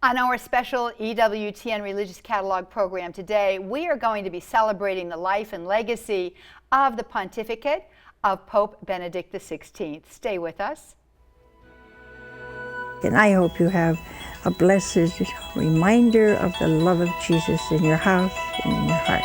On our special EWTN Religious Catalog program today, we are going to be celebrating the life and legacy of the pontificate of Pope Benedict XVI. Stay with us. And I hope you have a blessed reminder of the love of Jesus in your house and in your heart.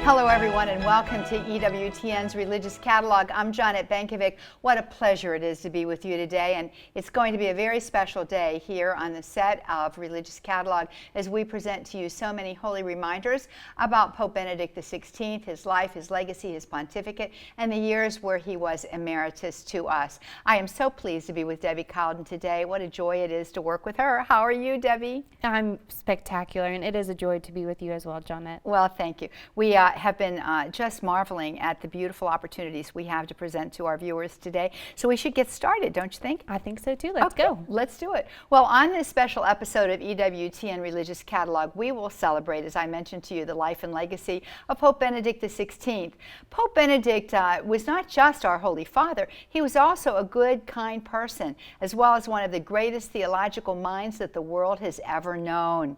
Hello everyone and welcome to EWTN's Religious Catalog. I'm Janet Bankovic. What a pleasure it is to be with you today, and it's going to be a very special day here on the set of Religious Catalog as we present to you so many holy reminders about Pope Benedict XVI, his life, his legacy, his pontificate, and the years where he was emeritus to us. I am so pleased to be with Debbie Cowden today. What a joy it is to work with her. How are you, Debbie? I'm spectacular, and it is a joy to be with you as well, Janet. Well, thank you. We have been just marveling at the beautiful opportunities we have to present to our viewers today. So we should get started, don't you think? I think so too. Let's go. Let's do it. Well, on this special episode of EWTN Religious Catalog, we will celebrate, as I mentioned to you, the life and legacy of Pope Benedict XVI. Pope Benedict was not just our Holy Father, he was also a good, kind person, as well as one of the greatest theological minds that the world has ever known.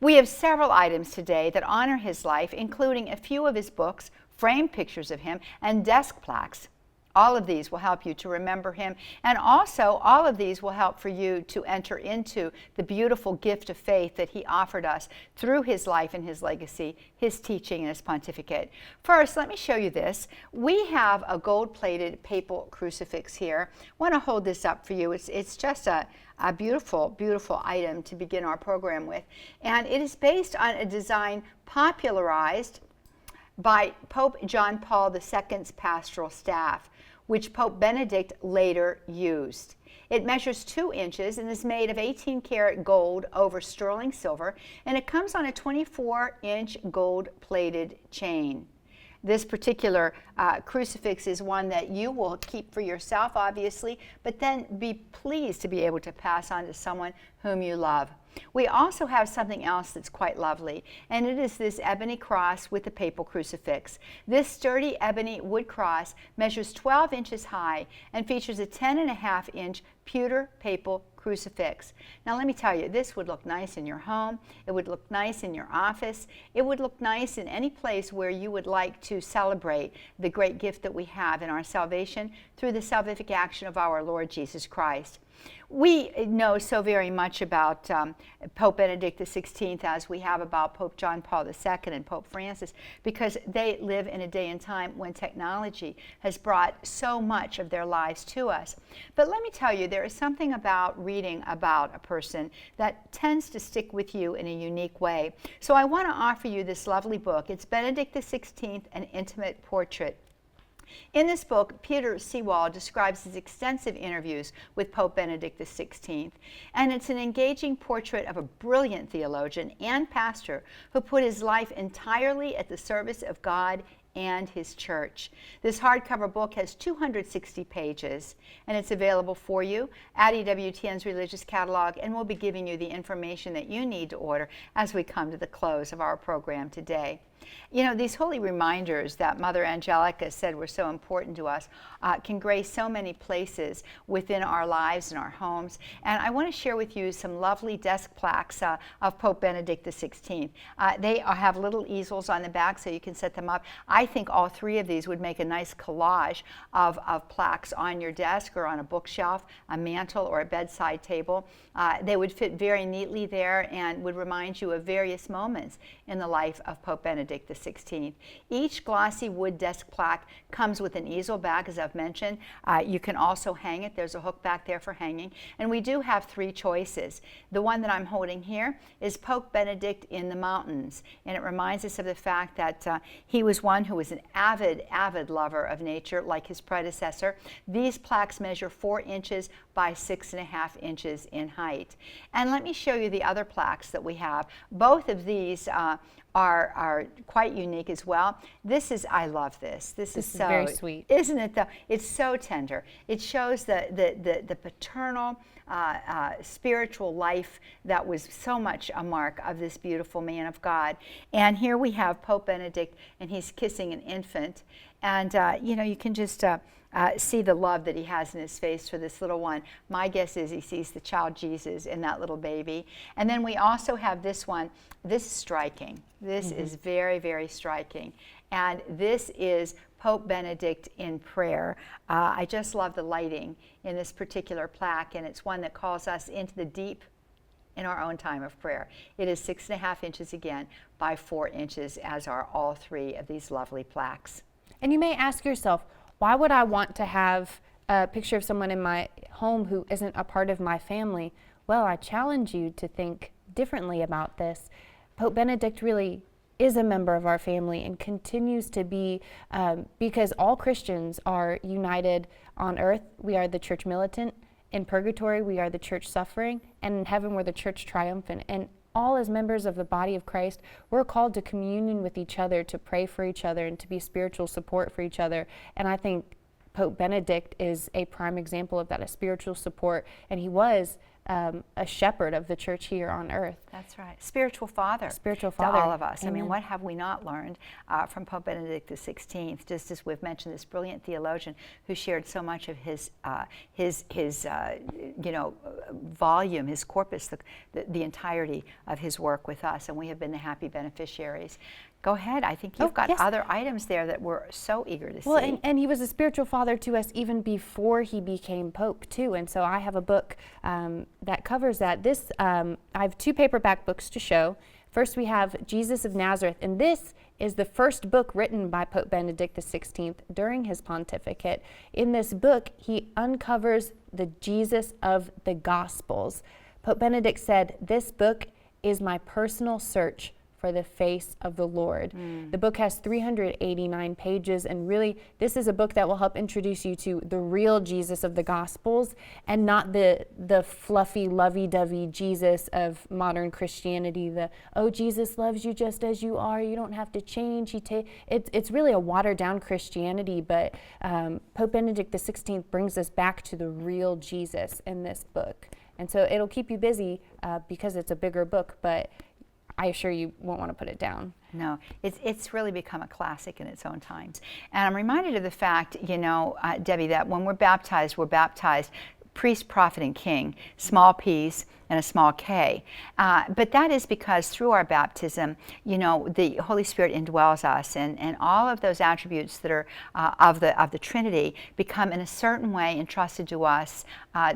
We have several items today that honor his life, including a few of his books, framed pictures of him, and desk plaques. All of these will help you to remember him, and also all of these will help for you to enter into the beautiful gift of faith that he offered us through his life and his legacy, his teaching and his pontificate. First, let me show you this. We have a gold-plated papal crucifix here. I want to hold this up for you. It's just a beautiful, beautiful item to begin our program with, and it is based on a design popularized by Pope John Paul II's pastoral staff, which Pope Benedict later used. It measures 2 inches and is made of 18-karat gold over sterling silver, and it comes on a 24-inch gold-plated chain. This particular crucifix is one that you will keep for yourself, obviously, but then be pleased to be able to pass on to someone whom you love. We also have something else that's quite lovely, and it is this ebony cross with the papal crucifix. This sturdy ebony wood cross measures 12 inches high and features a 10.5-inch pewter papal crucifix. Now let me tell you, this would look nice in your home, it would look nice in your office, it would look nice in any place where you would like to celebrate the great gift that we have in our salvation through the salvific action of our Lord Jesus Christ. We know so very much about Pope Benedict XVI as we have about Pope John Paul II and Pope Francis, because they live in a day and time when technology has brought so much of their lives to us. But let me tell you, there is something about reading about a person that tends to stick with you in a unique way. So I want to offer you this lovely book. It's Benedict XVI, An Intimate Portrait. In this book, Peter Sewall describes his extensive interviews with Pope Benedict XVI, and it's an engaging portrait of a brilliant theologian and pastor who put his life entirely at the service of God and his church. This hardcover book has 260 pages, and it's available for you at EWTN's Religious Catalog, and we'll be giving you the information that you need to order as we come to the close of our program today. You know, these holy reminders that Mother Angelica said were so important to us can grace so many places within our lives and our homes. And I want to share with you some lovely desk plaques of Pope Benedict XVI. They have little easels on the back so you can set them up. I think all 3 of these would make a nice collage of plaques on your desk or on a bookshelf, a mantle, or a bedside table. They would fit very neatly there and would remind you of various moments in the life of Pope Benedict XVI. Each glossy wood desk plaque comes with an easel back, as I've mentioned. You can also hang it. There's a hook back there for hanging. And we do have 3 choices. The one that I'm holding here is Pope Benedict in the Mountains. And it reminds us of the fact that he was one who was an avid lover of nature, like his predecessor. These plaques measure 4 inches by 6.5 inches in height. And let me show you the other plaques that we have. Both of these are quite unique as well. This is, I love this. This is so very sweet. Isn't it though? It's so tender. It shows the paternal spiritual life that was so much a mark of this beautiful man of God. And here we have Pope Benedict, and he's kissing an infant. And, you can just see the love that he has in his face for this little one. My guess is he sees the child Jesus in that little baby. And then we also have this one. This is striking. This is very, very striking. And this is Pope Benedict in prayer. I just love the lighting in this particular plaque, and it's one that calls us into the deep in our own time of prayer. It is 6.5 inches again by 4 inches, as are all 3 of these lovely plaques. And you may ask yourself, why would I want to have a picture of someone in my home who isn't a part of my family? Well, I challenge you to think differently about this. Pope Benedict really is a member of our family and continues to be, because all Christians are united on earth. We are the church militant. In purgatory, we are the church suffering. And in heaven, we're the church triumphant. And all as members of the body of Christ, we're called to communion with each other, to pray for each other, and to be spiritual support for each other. And I think Pope Benedict is a prime example of that, a spiritual support. And he was a shepherd of the church here on earth. That's right. Spiritual father. Spiritual father. To all of us. Amen. I mean, what have we not learned from Pope Benedict XVI? Just as we've mentioned, this brilliant theologian who shared so much of his volume, his corpus, the entirety of his work with us, and we have been the happy beneficiaries. Go ahead. I think you've got other items there that we're so eager to see. Well, and he was a spiritual father to us even before he became Pope, too. And so I have a book that covers that. This, I have 2 paperback books to show. First, we have Jesus of Nazareth, and this is the first book written by Pope Benedict XVI during his pontificate. In this book, he uncovers the Jesus of the Gospels. Pope Benedict said, "This book is my personal search for the face of the Lord." The book has 389 pages, and really this is a book that will help introduce you to the real Jesus of the Gospels, and not the fluffy, lovey-dovey Jesus of modern Christianity. Oh, Jesus loves you just as you are, you don't have to change. It's really a watered-down Christianity, but Pope Benedict XVI brings us back to the real Jesus in this book. And so it'll keep you busy because it's a bigger book, but I assure you won't want to put it down. No, it's really become a classic in its own times. And I'm reminded of the fact, Debbie, that when we're baptized priest, prophet, and king, small p's and a small k. But that is because through our baptism, the Holy Spirit indwells us, and all of those attributes that are of the Trinity become in a certain way entrusted to us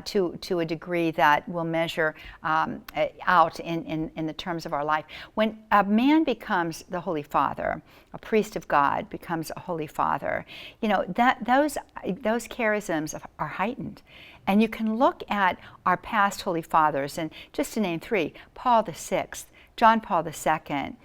to a degree that will measure out in the terms of our life. When a man becomes the Holy Father, a priest of God becomes a Holy Father, that those charisms are heightened. And you can look at our past Holy Fathers, and just to name 3, Paul VI, John Paul II,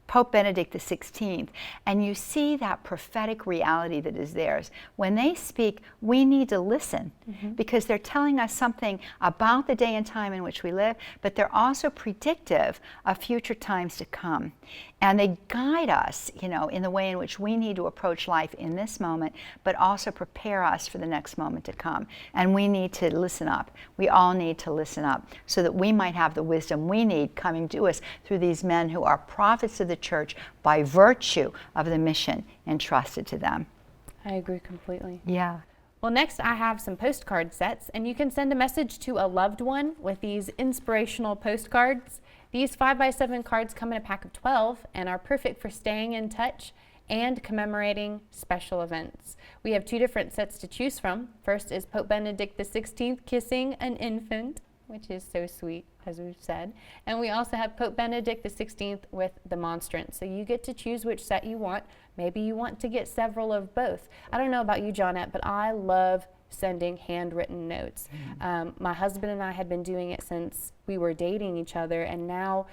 Pope Benedict XVI, and you see that prophetic reality that is theirs. When they speak, we need to listen because they're telling us something about the day and time in which we live, but they're also predictive of future times to come. And they guide us, in the way in which we need to approach life in this moment, but also prepare us for the next moment to come. And we need to listen up. We all need to listen up so that we might have the wisdom we need coming to us through these men who are prophets of the church by virtue of the mission entrusted to them. I agree completely. Yeah. Well, next I have some postcard sets, and you can send a message to a loved one with these inspirational postcards. These 5x7 cards come in a pack of 12 and are perfect for staying in touch and commemorating special events. We have 2 different sets to choose from. First is Pope Benedict XVI kissing an infant, which is so sweet, as we've said. And we also have Pope Benedict XVI with the monstrance. So you get to choose which set you want. Maybe you want to get several of both. I don't know about you, Johnette, but I love sending handwritten notes. My husband and I had been doing it since we were dating each other, and now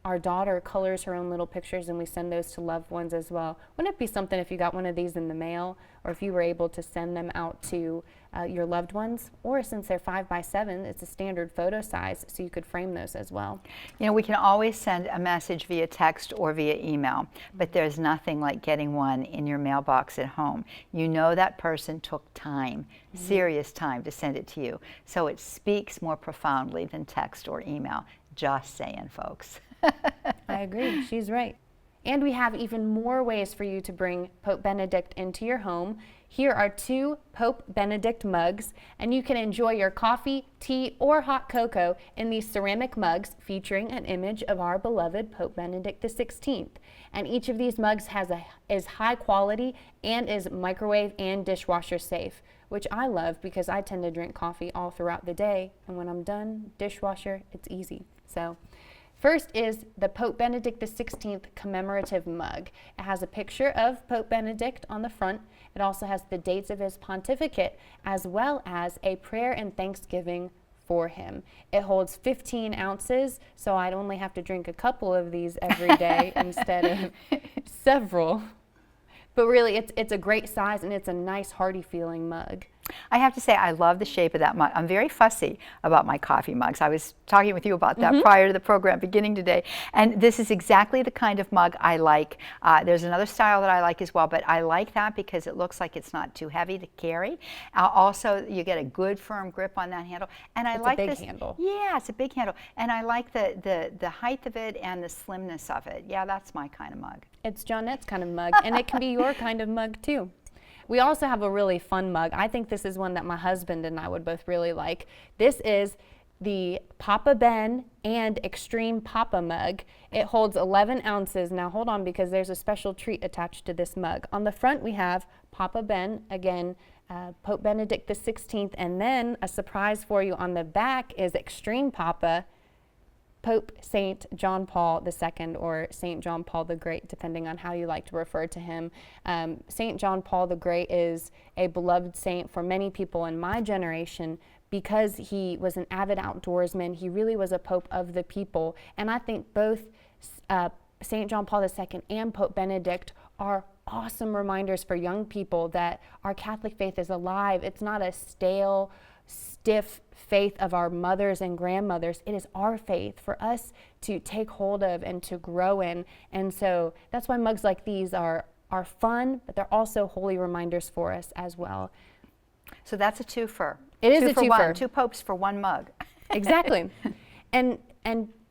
our daughter colors her own little pictures, and we send those to loved ones as well. Wouldn't it be something if you got one of these in the mail, or if you were able to send them out to your loved ones? Or since they're 5x7, it's a standard photo size, so you could frame those as well. We can always send a message via text or via email, but there's nothing like getting one in your mailbox at home. That person took time, serious time, to send it to you. So it speaks more profoundly than text or email. Just saying, folks. I agree. She's right. And we have even more ways for you to bring Pope Benedict into your home. Here are 2 Pope Benedict mugs, and you can enjoy your coffee, tea, or hot cocoa in these ceramic mugs featuring an image of our beloved Pope Benedict XVI. And each of these mugs is high quality and is microwave and dishwasher safe, which I love because I tend to drink coffee all throughout the day, and when I'm done, dishwasher, it's easy. So first is the Pope Benedict XVI commemorative mug. It has a picture of Pope Benedict on the front. It also has the dates of his pontificate, as well as a prayer and thanksgiving for him. It holds 15 ounces, so I'd only have to drink a couple of these every day instead of several. But really, it's a great size, and it's a nice, hearty feeling mug. I have to say, I love the shape of that mug. I'm very fussy about my coffee mugs. I was talking with you about that prior to the program beginning today. And this is exactly the kind of mug I like. There's another style that I like as well, but I like that because it looks like it's not too heavy to carry. Also, you get a good firm grip on that handle. And I like this. It's a big handle. Yeah, it's a big handle. And I like the height of it and the slimness of it. Yeah, that's my kind of mug. It's Johnette's kind of mug, and it can be your kind of mug too. We also have a really fun mug. I think this is one that my husband and I would both really like. This is the Papa Ben and Extreme Papa mug. It holds 11 ounces. Now hold on, because there's a special treat attached to this mug. On the front we have Papa Ben, again, Pope Benedict XVI, and then a surprise for you on the back is Extreme Papa, Pope St. John Paul II, or St. John Paul the Great, depending on how you like to refer to him. St. John Paul the Great is a beloved saint for many people in my generation because he was an avid outdoorsman. He really was a pope of the people. And I think both St. John Paul II and Pope Benedict are awesome reminders for young people that our Catholic faith is alive. It's not a stale, stiff faith of our mothers and grandmothers. It is our faith for us to take hold of and to grow in. And so that's why mugs like these are fun, but they're also holy reminders for us as well. So that's a twofer. It is a twofer. 2 popes for 1 mug. Exactly. And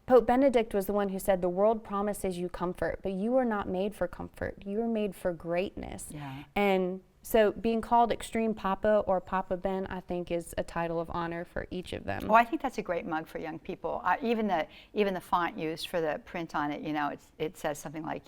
Pope Benedict was the one who said, the world promises you comfort, but you are not made for comfort. You are made for greatness. Yeah. And so being called Extreme Papa or Papa Ben, I think, is a title of honor for each of them. Well, I think that's a great mug for young people. Even the font used for the print on it, it says something like,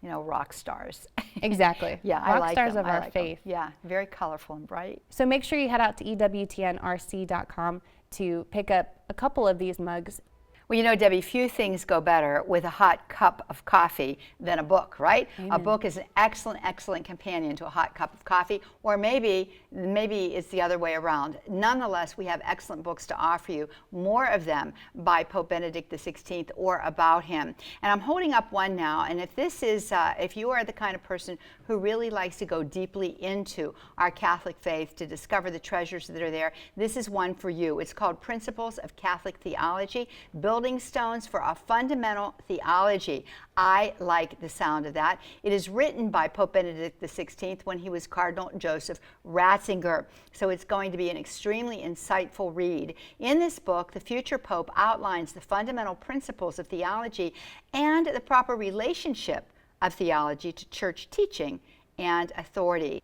rock stars. Exactly. Yeah, rock I like stars them. of our faith. Them. Yeah, very colorful and bright. So make sure you head out to EWTNRC.com to pick up a couple of these mugs. Well, Debbie, few things go better with a hot cup of coffee than a book, right? Amen. A book is an excellent, excellent companion to a hot cup of coffee, or maybe it's the other way around. Nonetheless, we have excellent books to offer you, more of them by Pope Benedict XVI or about him. And I'm holding up one now, and if you are the kind of person who really likes to go deeply into our Catholic faith to discover the treasures that are there, this is one for you. It's called Principles of Catholic Theology, Building Stones for a Fundamental Theology. I like the sound of that. It is written by Pope Benedict XVI when he was Cardinal Joseph Ratzinger, so it's going to be an extremely insightful read. In this book, the future Pope outlines the fundamental principles of theology and the proper relationship of theology to church teaching and authority.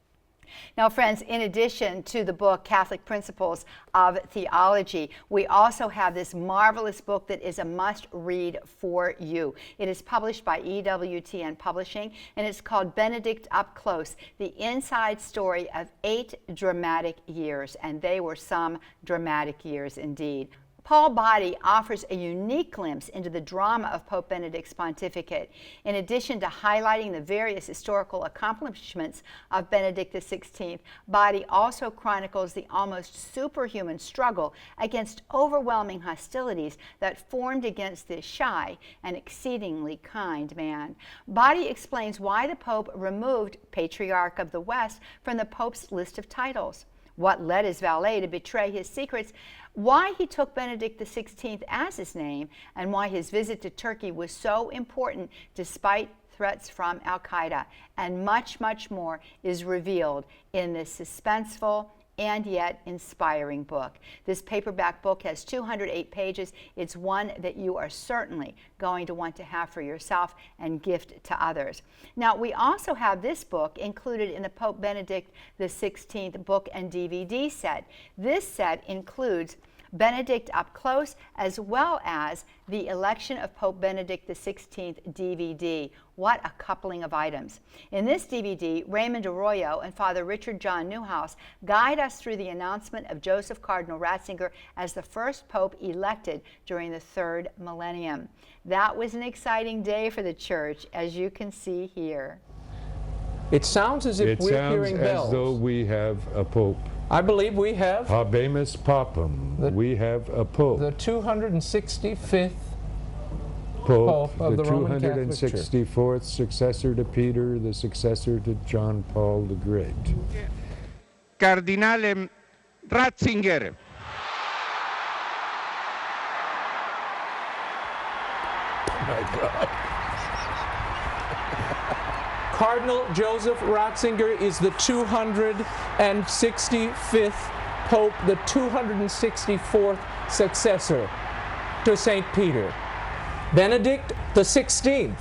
Now, friends, in addition to the book Catholic Principles of Theology, we also have this marvelous book that is a must-read for you. It is published by EWTN Publishing, and it's called Benedict Up Close, the inside story of 8 dramatic years, and they were some dramatic years indeed. Paul Body offers a unique glimpse into the drama of Pope Benedict's pontificate. In addition to highlighting the various historical accomplishments of Benedict XVI, Body also chronicles the almost superhuman struggle against overwhelming hostilities that formed against this shy and exceedingly kind man. Body explains why the Pope removed Patriarch of the West from the Pope's list of titles, what led his valet to betray his secrets, why he took Benedict XVI as his name, and why his visit to Turkey was so important despite threats from Al-Qaeda. And much, much more is revealed in this suspenseful and yet inspiring book. This paperback book has 208 pages. It's one that you are certainly going to want to have for yourself and gift to others. Now, we also have this book included in the Pope Benedict XVI book and DVD set. This set includes Benedict Up Close, as well as the Election of Pope Benedict XVI DVD. What a coupling of items. In this DVD, Raymond Arroyo and Father Richard John Newhouse guide us through the announcement of Joseph Cardinal Ratzinger as the first pope elected during the third millennium. That was an exciting day for the church, as you can see here. It sounds as if we're hearing bells. It sounds as though we have a pope. I believe we have Habemus Papam. We have a pope. The 265th Pope of the Roman Catholic Church. 264th successor to Peter, the successor to John Paul the Great. Cardinale Ratzinger. My God. Cardinal Joseph Ratzinger is the 265th Pope, the 264th successor to St. Peter. Benedict the 16th.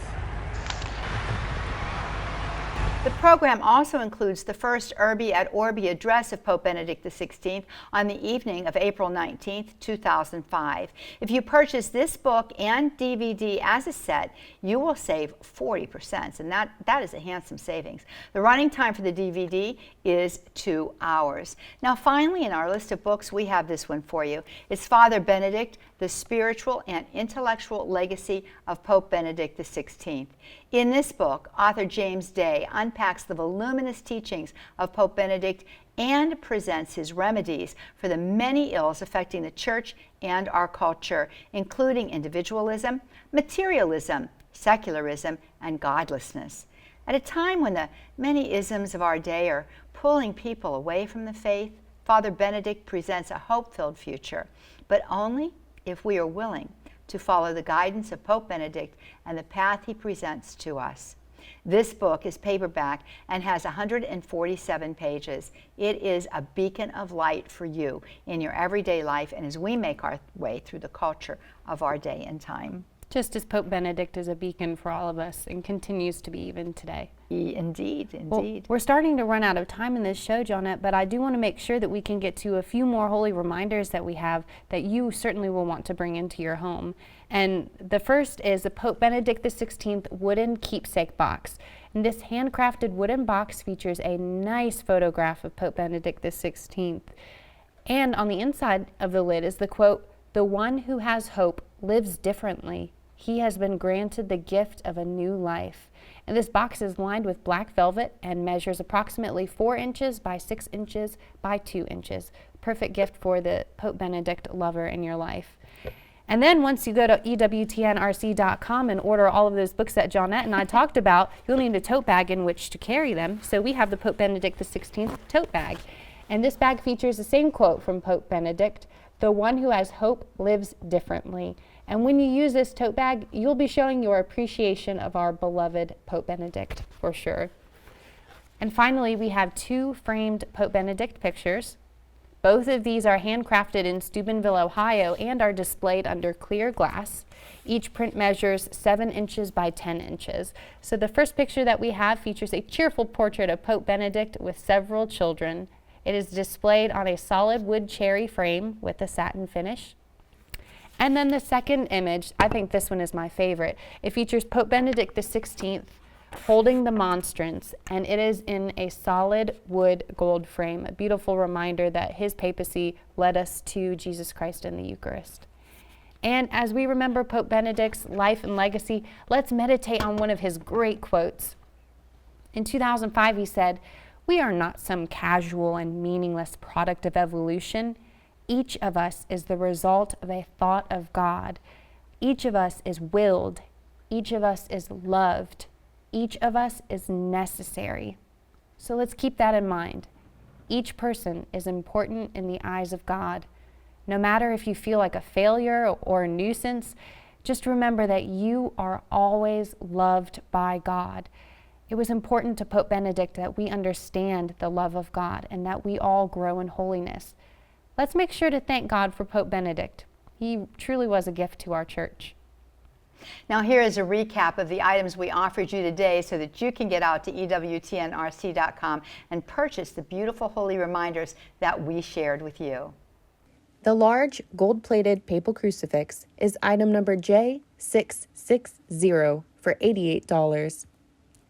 The program also includes the first Urbi et Orbi address of Pope Benedict XVI on the evening of April 19, 2005. If you purchase this book and DVD as a set, you will save 40%, and that is a handsome savings. The running time for the DVD is 2 hours. Now, finally, in our list of books, we have this one for you. It's Father Benedict, The Spiritual and Intellectual Legacy of Pope Benedict XVI. In this book, author James Day unpacks the voluminous teachings of Pope Benedict and presents his remedies for the many ills affecting the Church and our culture, including individualism, materialism, secularism, and godlessness. At a time when the many isms of our day are pulling people away from the faith, Father Benedict presents a hope-filled future, but only if we are willing to follow the guidance of Pope Benedict and the path he presents to us. This book is paperback and has 147 pages. It is a beacon of light for you in your everyday life and as we make our way through the culture of our day and time. Just as Pope Benedict is a beacon for all of us and continues to be even today. Indeed, indeed. Well, we're starting to run out of time in this show, Johnette, but I do want to make sure that we can get to a few more holy reminders that we have that you certainly will want to bring into your home. And the first is the Pope Benedict XVI wooden keepsake box. And this handcrafted wooden box features a nice photograph of Pope Benedict XVI. And on the inside of the lid is the quote, "The one who has hope lives differently. He has been granted the gift of a new life." And this box is lined with black velvet and measures approximately 4 inches by 6 inches by 2 inches. Perfect gift for the Pope Benedict lover in your life. And then once you go to EWTNRC.com and order all of those books that Johnette and I talked about, you'll need a tote bag in which to carry them. So we have the Pope Benedict XVI tote bag. And this bag features the same quote from Pope Benedict, "The one who has hope lives differently." And when you use this tote bag, you'll be showing your appreciation of our beloved Pope Benedict, for sure. And finally, we have 2 framed Pope Benedict pictures. Both of these are handcrafted in Steubenville, Ohio, and are displayed under clear glass. Each print measures 7 inches by 10 inches. So the first picture that we have features a cheerful portrait of Pope Benedict with several children. It is displayed on a solid wood cherry frame with a satin finish. And then the second image, I think this one is my favorite. It features Pope Benedict XVI holding the monstrance, and it is in a solid wood gold frame, a beautiful reminder that his papacy led us to Jesus Christ in the Eucharist. And as we remember Pope Benedict's life and legacy, let's meditate on one of his great quotes. In 2005, he said, "We are not some casual and meaningless product of evolution. Each of us is the result of a thought of God. Each of us is willed. Each of us is loved. Each of us is necessary." So let's keep that in mind. Each person is important in the eyes of God. No matter if you feel like a failure or a nuisance, just remember that you are always loved by God. It was important to Pope Benedict that we understand the love of God and that we all grow in holiness. Let's make sure to thank God for Pope Benedict. He truly was a gift to our church. Now here is a recap of the items we offered you today so that you can get out to EWTNRC.com and purchase the beautiful holy reminders that we shared with you. The large gold-plated papal crucifix is item number J660 for $88.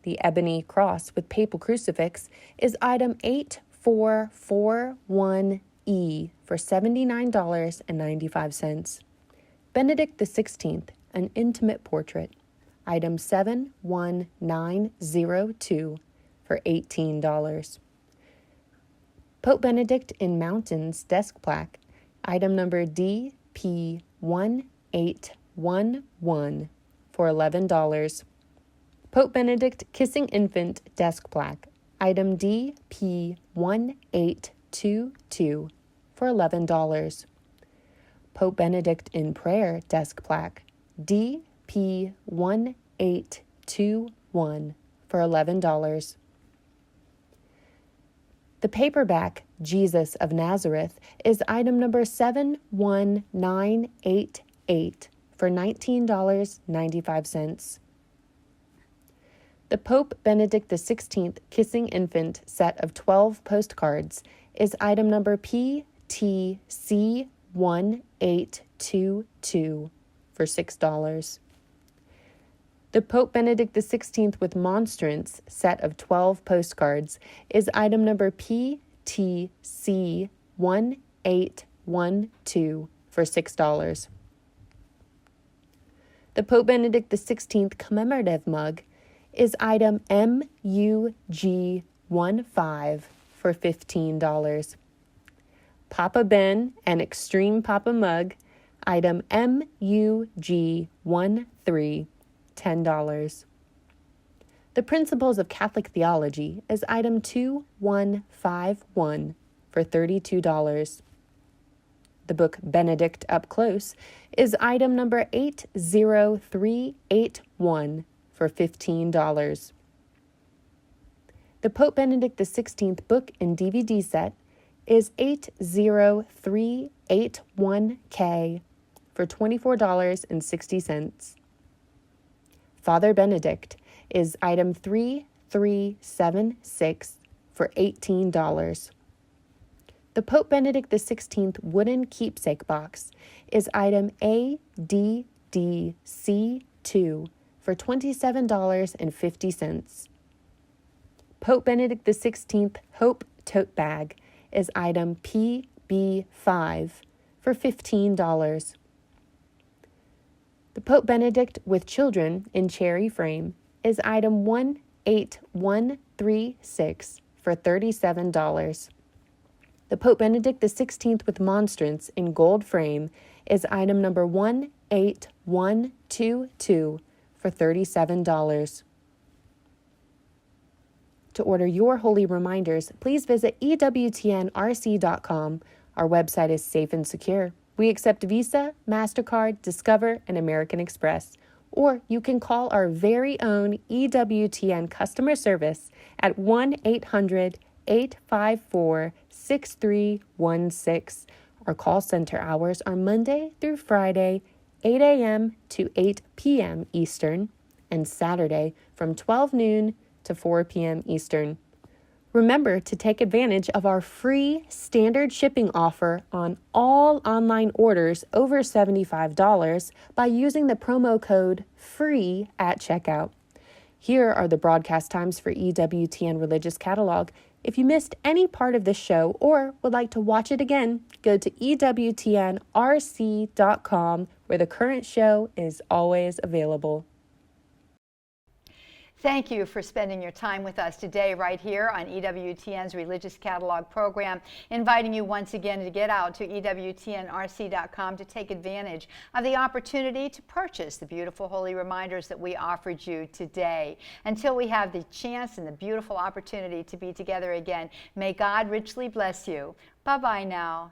The ebony cross with papal crucifix is item 8441E for $79.95. Benedict XVI, an intimate portrait, item 71902 for $18. Pope Benedict in Mountains desk plaque, item number DP1811 for $11. Pope Benedict Kissing Infant desk plaque, item DP1822 for $11. Pope Benedict in Prayer desk plaque, DP1821 for $11. The paperback Jesus of Nazareth is item number 71988 for $19.95. The Pope Benedict XVI Kissing Infant set of 12 postcards is item number PTC1822 for $6. The Pope Benedict XVI with Monstrance set of 12 postcards is item number PTC1812 for $6. The Pope Benedict XVI commemorative mug is item MUG15 for $15. Papa Ben and Extreme Papa mug, item MUG13, $10. The Principles of Catholic Theology is item 2151 for $32. The book Benedict Up Close is item number 80381 for $15. The Pope Benedict XVI book and DVD set is 80381K for $24.60. Father Benedict is item 3376 for $18. The Pope Benedict XVI wooden keepsake box is item ADDC2 for $27.50. Pope Benedict XVI Hope tote bag is item PB5 for $15. The Pope Benedict with children in cherry frame is item 18136 for $37. The Pope Benedict XVI with monstrance in gold frame is item number 18122 for $37. To order your holy reminders, please visit EWTNRC.com. Our website is safe and secure. We accept Visa, MasterCard, Discover, and American Express. Or you can call our very own EWTN customer service at 1-800-854-6316. Our call center hours are Monday through Friday, 8 a.m. to 8 p.m. Eastern, and Saturday from 12 noon to 4 p.m. Eastern. Remember to take advantage of our free standard shipping offer on all online orders over $75 by using the promo code FREE at checkout. Here are the broadcast times for EWTN Religious Catalog. If you missed any part of this show or would like to watch it again, go to EWTNRC.com, where the current show is always available. Thank you for spending your time with us today right here on EWTN's Religious Catalog program, inviting you once again to get out to EWTNRC.com to take advantage of the opportunity to purchase the beautiful holy reminders that we offered you today. Until we have the chance and the beautiful opportunity to be together again, may God richly bless you. Bye-bye now.